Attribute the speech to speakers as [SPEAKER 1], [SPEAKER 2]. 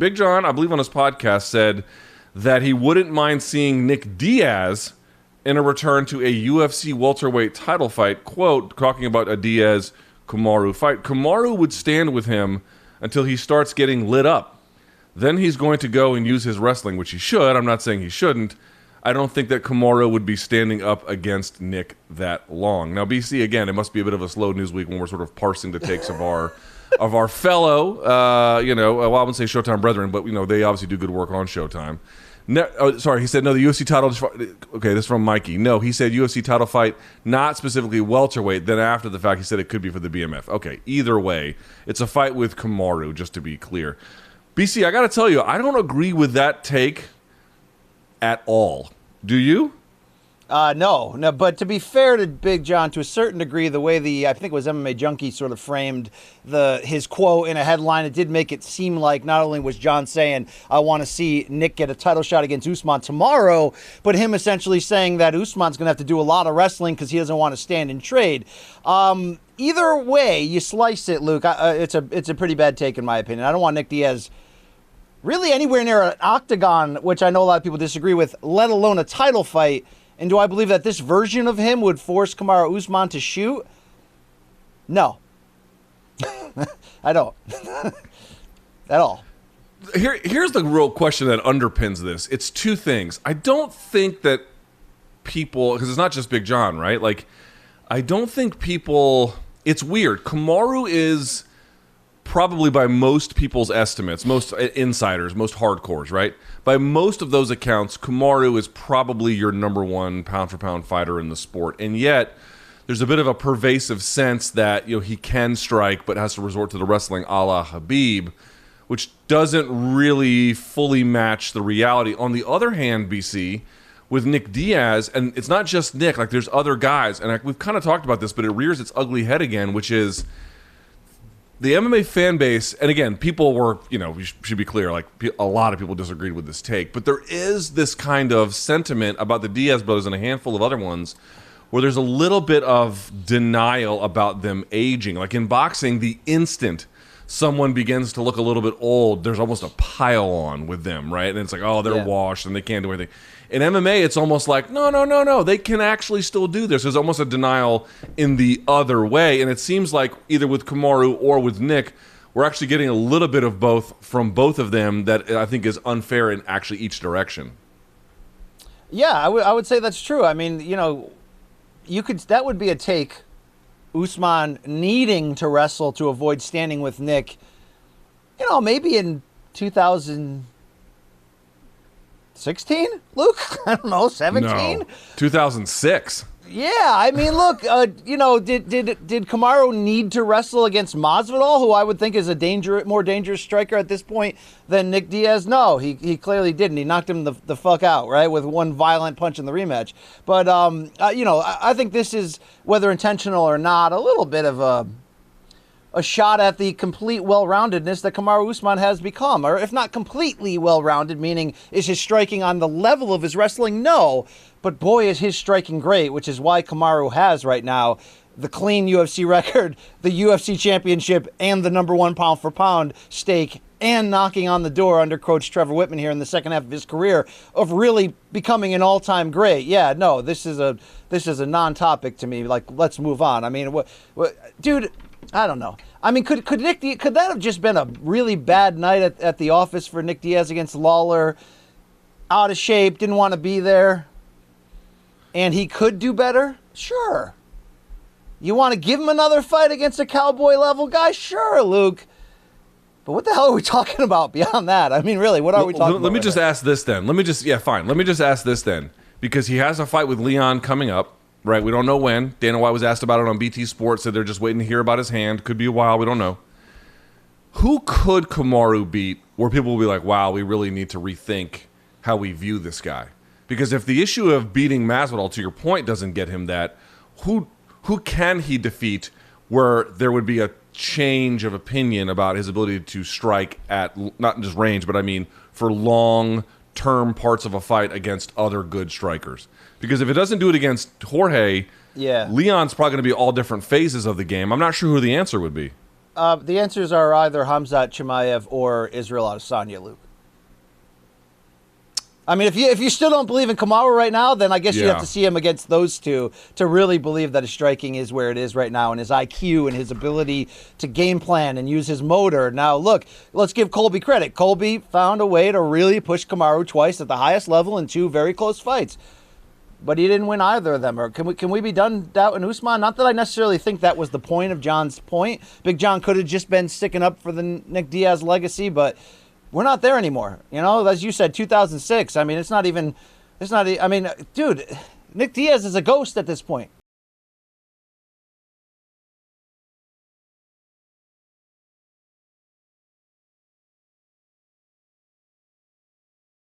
[SPEAKER 1] Big John, I believe on his podcast, said that he wouldn't mind seeing Nick Diaz in a return to a UFC welterweight title fight. Quote, talking about a Diaz-Kamaru fight. Kamaru would stand with him until he starts getting lit up. Then he's going to go and use his wrestling, which he should. I'm not saying he shouldn't. I don't think that Kamaru would be standing up against Nick that long. Now, BC, again, it must be a bit of a slow news week when we're sort of parsing the takes of our fellow, well, I wouldn't say Showtime brethren, but, they obviously do good work on Showtime. He said, no, the UFC title, okay, this is from Mikey. No, he said UFC title fight, not specifically welterweight. Then after the fact, he said it could be for the BMF. Okay, either way, it's a fight with Kamaru, just to be clear. BC, I got to tell you, I don't agree with that take at all. Do you?
[SPEAKER 2] No, but to be fair to Big John, to a certain degree, the way I think it was MMA Junkie sort of framed his quote in a headline, it did make it seem like not only was John saying, I want to see Nick get a title shot against Usman tomorrow, but him essentially saying that Usman's going to have to do a lot of wrestling because he doesn't want to stand and trade. Either way you slice it, Luke, it's a pretty bad take in my opinion. I don't want Nick Diaz really anywhere near an octagon, which I know a lot of people disagree with, let alone a title fight. And do I believe that this version of him would force Kamaru Usman to shoot? No. I don't. At all.
[SPEAKER 1] Here's the real question that underpins this. It's two things. I don't think that people, because it's not just Big John, right? Like, I don't think people, it's weird. Kamaru is probably by most people's estimates, most insiders, most hardcores, right? By most of those accounts, Kamaru is probably your number one pound-for-pound fighter in the sport. And yet, there's a bit of a pervasive sense that he can strike but has to resort to the wrestling a la Khabib, which doesn't really fully match the reality. On the other hand, BC, with Nick Diaz, and it's not just Nick, like there's other guys, and we've kind of talked about this, but it rears its ugly head again, which is the MMA fan base, and again, people were, we should be clear, like a lot of people disagreed with this take, but there is this kind of sentiment about the Diaz brothers and a handful of other ones where there's a little bit of denial about them aging. Like in boxing, the instant someone begins to look a little bit old, there's almost a pile on with them, right? And it's like, oh, they're washed and they can't do anything. In MMA, it's almost like, no, they can actually still do this. There's almost a denial in the other way. And it seems like either with Kamaru or with Nick, we're actually getting a little bit of both from both of them that I think is unfair in actually each direction.
[SPEAKER 2] Yeah, I would say that's true. I mean, that would be a take, Usman needing to wrestle to avoid standing with Nick, maybe in 2016, Luke? I don't know, 17?
[SPEAKER 1] No, 2006.
[SPEAKER 2] Yeah, I mean, look, did Kamaru need to wrestle against Masvidal, who I would think is a more dangerous striker at this point than Nick Diaz? No, he clearly didn't. He knocked him the fuck out, right, with one violent punch in the rematch. But, I think this is, whether intentional or not, a little bit of a shot at the complete well-roundedness that Kamaru Usman has become. Or if not completely well-rounded, meaning is his striking on the level of his wrestling? No. But boy, is his striking great, which is why Kamaru has right now the clean UFC record, the UFC championship, and the number one pound-for-pound stake, and knocking on the door under Coach Trevor Whitman here in the second half of his career of really becoming an all-time great. Yeah, no, this is a non-topic to me. Like, let's move on. I mean, dude, I don't know. I mean, could that have just been a really bad night at the office for Nick Diaz against Lawler? Out of shape, didn't want to be there. And he could do better? Sure. You want to give him another fight against a cowboy-level guy? Sure, Luke. But what the hell are we talking about beyond that? I mean, really, what are we talking about?
[SPEAKER 1] Let me just ask this then. Let me just ask this then. Because he has a fight with Leon coming up, right? We don't know when. Dana White was asked about it on BT Sports, said they're just waiting to hear about his hand. Could be a while, we don't know. Who could Kamaru beat where people will be like, wow, we really need to rethink how we view this guy? Because if the issue of beating Masvidal, to your point, doesn't get him that, who can he defeat where there would be a change of opinion about his ability to strike at not just range, but I mean for long-term parts of a fight against other good strikers? Because if it doesn't do it against Jorge, Leon's probably going to be all different phases of the game. I'm not sure who the answer would be.
[SPEAKER 2] The answers are either Khamzat Chimaev or Israel Adesanya, Luke. I mean, if you still don't believe in Kamaru right now, then I guess you have to see him against those two to really believe that his striking is where it is right now, and his IQ and his ability to game plan and use his motor. Now, look, let's give Colby credit. Colby found a way to really push Kamaru twice at the highest level in 2 very close fights. But he didn't win either of them. Or can we be done doubting Usman? Not that I necessarily think that was the point of John's point. Big John could have just been sticking up for the Nick Diaz legacy, but we're not there anymore. You know, as you said, 2006. I mean, I mean, dude, Nick Diaz is a ghost at this point.